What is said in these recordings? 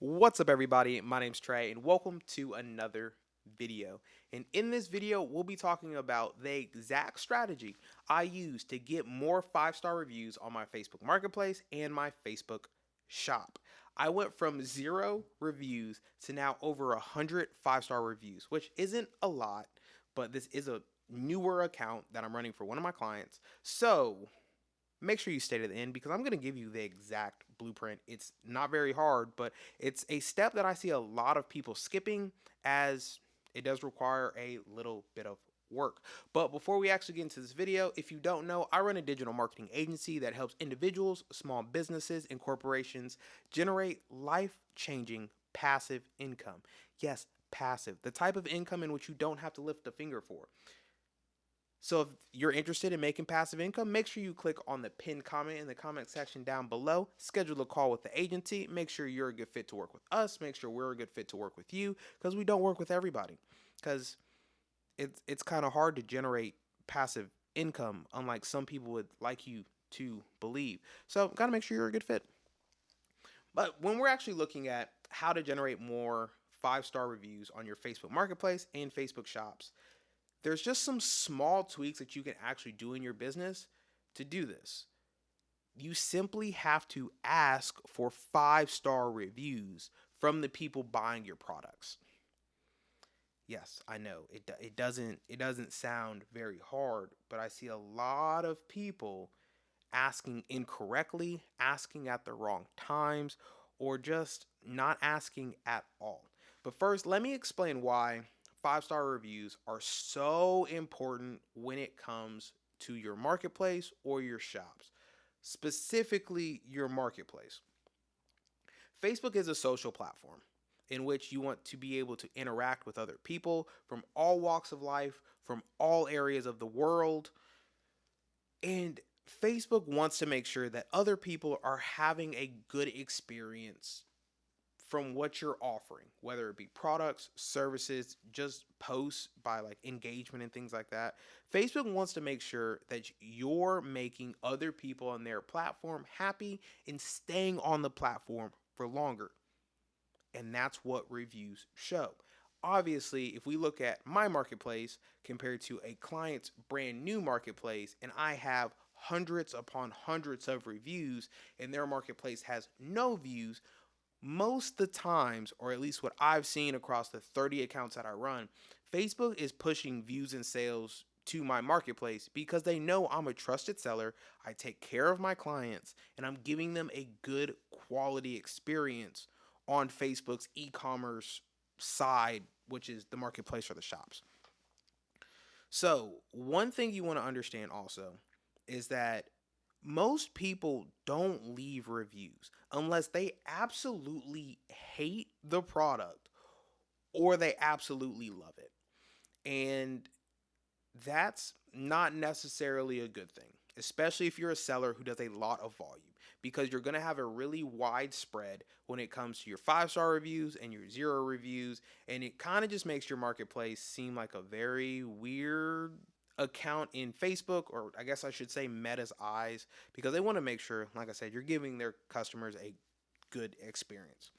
What's up, everybody? My name's Trey, and welcome to another video. And in this video, we'll be talking about the exact strategy I use to get more 5-star reviews on my Facebook Marketplace and my Facebook shop. I went from 0 reviews to now over 100 5-star reviews, which isn't a lot, but this is a newer account that I'm running for one of my clients. So make sure you stay to the end because I'm going to give you the exact blueprint. It's not very hard, but it's a step that I see a lot of people skipping as it does require a little bit of work. But before we actually get into this video, if you don't know, I run a digital marketing agency that helps individuals, small businesses, and corporations generate life-changing passive income. Yes, passive, the type of income in which you don't have to lift a finger for. So if you're interested in making passive income, make sure you click on the pinned comment in the comment section down below. Schedule a call with the agency. Make sure you're a good fit to work with us. Make sure we're a good fit to work with you because we don't work with everybody. Because it's kind of hard to generate passive income, unlike some people would like you to believe. So got to make sure you're a good fit. But when we're actually looking at how to generate more 5-star reviews on your Facebook Marketplace and Facebook shops, there's just some small tweaks that you can actually do in your business to do this. You simply have to ask for 5-star reviews from the people buying your products. Yes, I know it doesn't sound very hard, but I see a lot of people asking incorrectly, asking at the wrong times, or just not asking at all. But first, let me explain why 5-star reviews are so important when it comes to your marketplace or your shops, specifically your marketplace. Facebook is a social platform in which you want to be able to interact with other people from all walks of life, from all areas of the world. And Facebook wants to make sure that other people are having a good experience from what you're offering, whether it be products, services, just posts by like engagement and things like that. Facebook wants to make sure that you're making other people on their platform happy and staying on the platform for longer. And that's what reviews show. Obviously, if we look at my marketplace compared to a client's brand new marketplace, and I have hundreds upon hundreds of reviews and their marketplace has no views, most of the times, or at least what I've seen across the 30 accounts that I run, Facebook is pushing views and sales to my marketplace because they know I'm a trusted seller, I take care of my clients, and I'm giving them a good quality experience on Facebook's e-commerce side, which is the marketplace for the shops. So, one thing you want to understand also is that most people don't leave reviews unless they absolutely hate the product or they absolutely love it. And that's not necessarily a good thing, especially if you're a seller who does a lot of volume, because you're going to have a really wide spread when it comes to your 5-star reviews and your 0 reviews. And it kind of just makes your marketplace seem like a very weird account in Facebook, or I guess I should say Meta's eyes, because they want to make sure, like I said, you're giving their customers a good experience.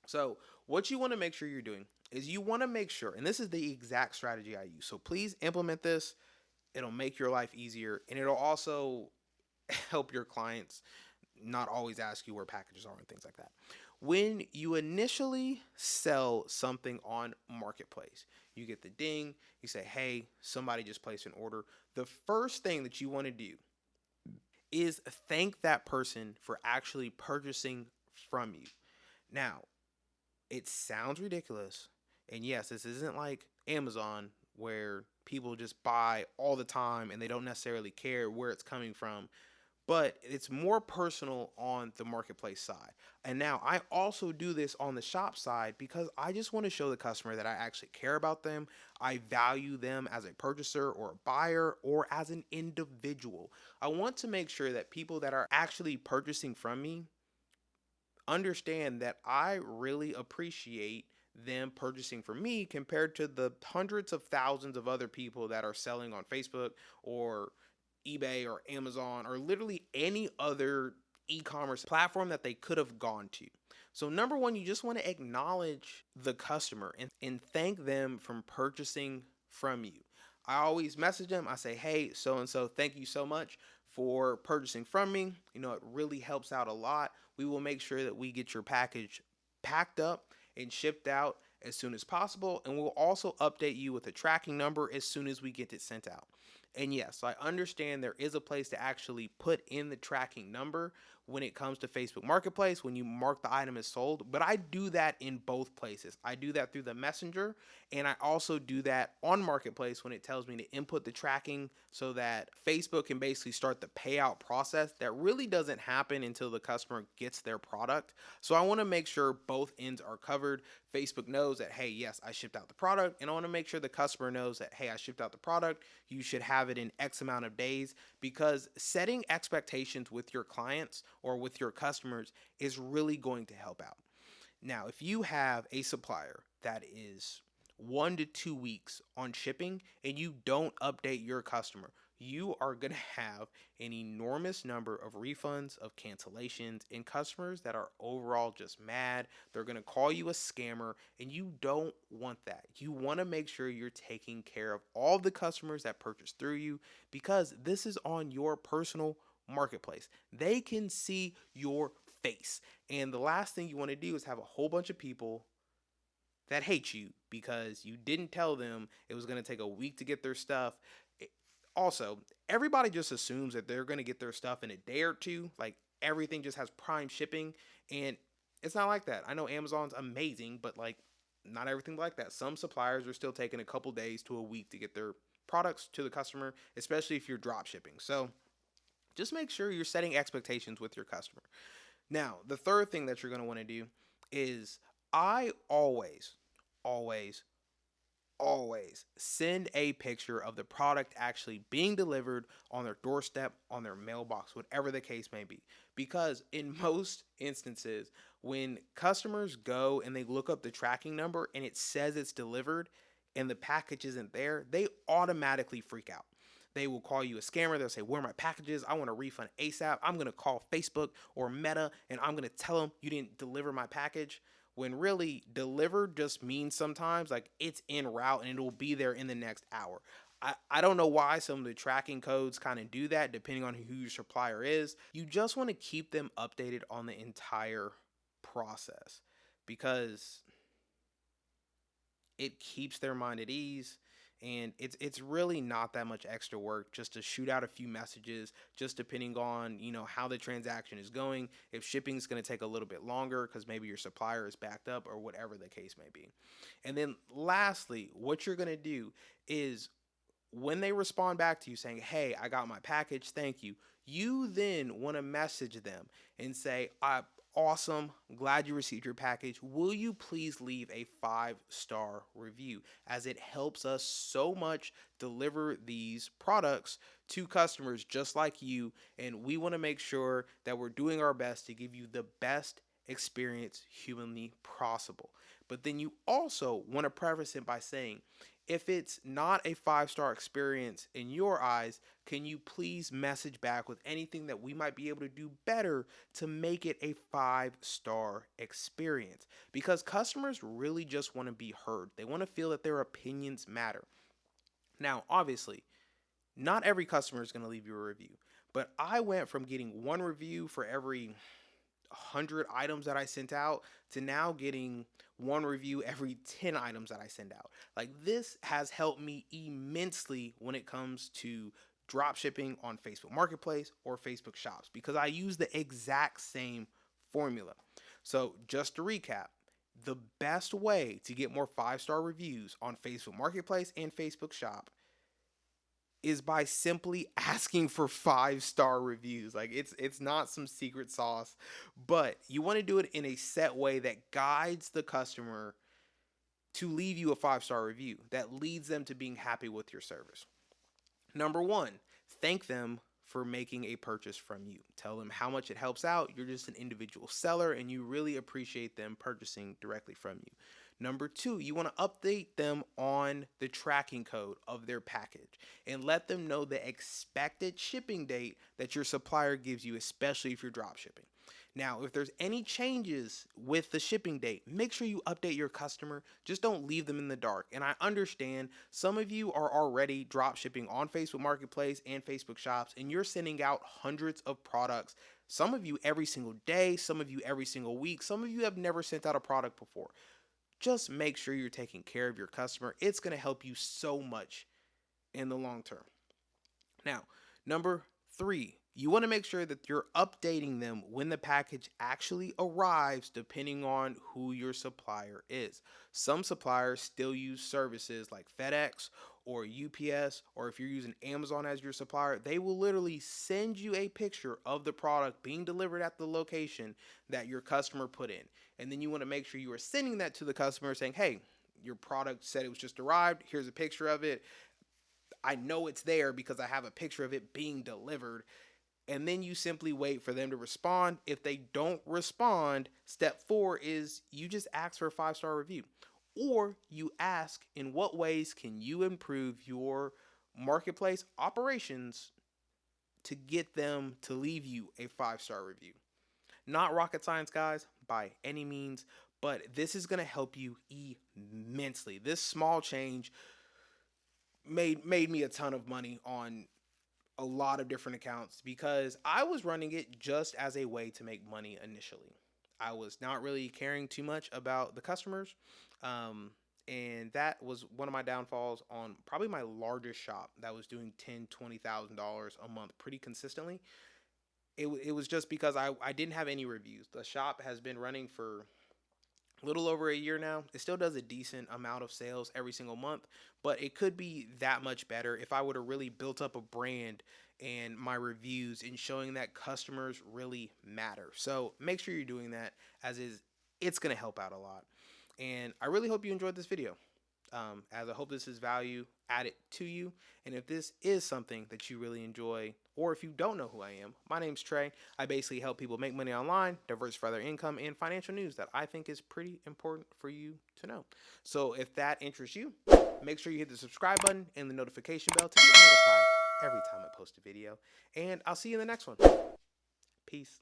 So what you want to make sure you're doing is you want to make sure, and this is the exact strategy I use, so please implement this. It'll make your life easier, and it'll also help your clients not always ask you where packages are and things like that. When you initially sell something on Marketplace, you get the ding, you say, hey, somebody just placed an order. The first thing that you want to do is thank that person for actually purchasing from you. Now, it sounds ridiculous. And yes, this isn't like Amazon where people just buy all the time and they don't necessarily care where it's coming from, but it's more personal on the marketplace side. And now I also do this on the shop side because I just want to show the customer that I actually care about them. I value them as a purchaser or a buyer or as an individual. I want to make sure that people that are actually purchasing from me understand that I really appreciate them purchasing from me compared to the hundreds of thousands of other people that are selling on Facebook or eBay or Amazon or literally any other e-commerce platform that they could have gone to. So number one, you just want to acknowledge the customer and thank them from purchasing from you. I always message them. I say, hey, so and so, thank you so much for purchasing from me. It really helps out a lot. We will make sure that we get your package packed up and shipped out as soon as possible. And we'll also update you with a tracking number as soon as we get it sent out. And yes, I understand there is a place to actually put in the tracking number when it comes to Facebook Marketplace when you mark the item as sold, but I do that in both places. I do that through the Messenger, and I also do that on Marketplace when it tells me to input the tracking so that Facebook can basically start the payout process that really doesn't happen until the customer gets their product. So I want to make sure both ends are covered. Facebook knows that, hey, yes, I shipped out the product, and I want to make sure the customer knows that, hey, I shipped out the product. You should have it in X amount of days, because setting expectations with your clients or with your customers is really going to help out. Now, if you have a supplier that is 1 to 2 weeks on shipping and you don't update your customer, you are going to have an enormous number of refunds, of cancellations, and customers that are overall just mad. They're going to call you a scammer, and you don't want that. You want to make sure you're taking care of all the customers that purchase through you, because this is on your personal marketplace. They can see your face. And the last thing you want to do is have a whole bunch of people that hate you because you didn't tell them it was going to take a week to get their stuff. Also, everybody just assumes that they're going to get their stuff in a day or two. Like, everything just has prime shipping, and it's not like that. I know Amazon's amazing, but like, not everything like that. Some suppliers are still taking a couple days to a week to get their products to the customer, especially if you're drop shipping. So just make sure you're setting expectations with your customer. Now, the third thing that you're going to want to do is I always, always send a picture of the product actually being delivered on their doorstep, on their mailbox, whatever the case may be. Because in most instances, when customers go and they look up the tracking number and it says it's delivered and the package isn't there, they automatically freak out. They will call you a scammer. They'll say, where are my packages? I want a refund ASAP. I'm going to call Facebook or Meta and I'm going to tell them you didn't deliver my package. When really, delivered just means sometimes like it's en route and it will be there in the next hour. I don't know why some of the tracking codes kind of do that depending on who your supplier is. You just want to keep them updated on the entire process, because it keeps their mind at ease. And it's really not that much extra work just to shoot out a few messages, just depending on how the transaction is going. If shipping is going to take a little bit longer because maybe your supplier is backed up or whatever the case may be. And then lastly, what you're going to do is when they respond back to you saying, hey, I got my package, thank you, you then want to message them and say, awesome, glad you received your package. Will you please leave a 5-star review, as it helps us so much deliver these products to customers just like you, and we want to make sure that we're doing our best to give you the best experience humanly possible. But then you also want to preface it by saying, if it's not a 5-star experience in your eyes, can you please message back with anything that we might be able to do better to make it a 5-star experience? Because customers really just want to be heard. They want to feel that their opinions matter. Now, obviously, not every customer is going to leave you a review, but I went from getting 1 review for every 100 items that I sent out to now getting 1 review every 10 items that I send out. Like, this has helped me immensely when it comes to drop shipping on Facebook Marketplace or Facebook Shops, because I use the exact same formula. So just to recap, the best way to get more 5-star reviews on Facebook Marketplace and Facebook Shop is by simply asking for 5-star reviews. Like, it's not some secret sauce, but you want to do it in a set way that guides the customer to leave you a 5-star review, that leads them to being happy with your service. Number 1, thank them for making a purchase from you. Tell them how much it helps out. You're just an individual seller and you really appreciate them purchasing directly from you. Number 2, you want to update them on the tracking code of their package and let them know the expected shipping date that your supplier gives you, especially if you're drop shipping. Now, if there's any changes with the shipping date, make sure you update your customer. Just don't leave them in the dark. And I understand some of you are already drop shipping on Facebook Marketplace and Facebook Shops, and you're sending out hundreds of products. Some of you every single day, some of you every single week, some of you have never sent out a product before. Just make sure you're taking care of your customer. It's going to help you so much in the long term. Now, number 3, you want to make sure that you're updating them when the package actually arrives, depending on who your supplier is. Some suppliers still use services like FedEx or UPS, or if you're using Amazon as your supplier, they will literally send you a picture of the product being delivered at the location that your customer put in. And then you want to make sure you are sending that to the customer saying, hey, your product said it was just arrived. Here's a picture of it. I know it's there because I have a picture of it being delivered. And then you simply wait for them to respond. If they don't respond, step 4 is you just ask for a 5-star review. Or you ask, in what ways can you improve your marketplace operations to get them to leave you a 5-star review? Not rocket science, guys, by any means, but this is going to help you immensely. This small change made me a ton of money on a lot of different accounts because I was running it just as a way to make money initially. I was not really caring too much about the customers. And that was one of my downfalls on probably my largest shop that was doing $10,000-$20,000 a month pretty consistently. It was just because I didn't have any reviews. The shop has been running for a little over a year now. It still does a decent amount of sales every single month, but it could be that much better if I would have really built up a brand and my reviews and showing that customers really matter. So make sure you're doing that, as is it's going to help out a lot. And I really hope you enjoyed this video, as I hope this is value added to you. And if this is something that you really enjoy, or if you don't know who I am, my name's Trey. I basically help people make money online, diversify their income, and financial news that I think is pretty important for you to know. So if that interests you, make sure you hit the subscribe button and the notification bell to get notified every time I post a video. And I'll see you in the next one. Peace.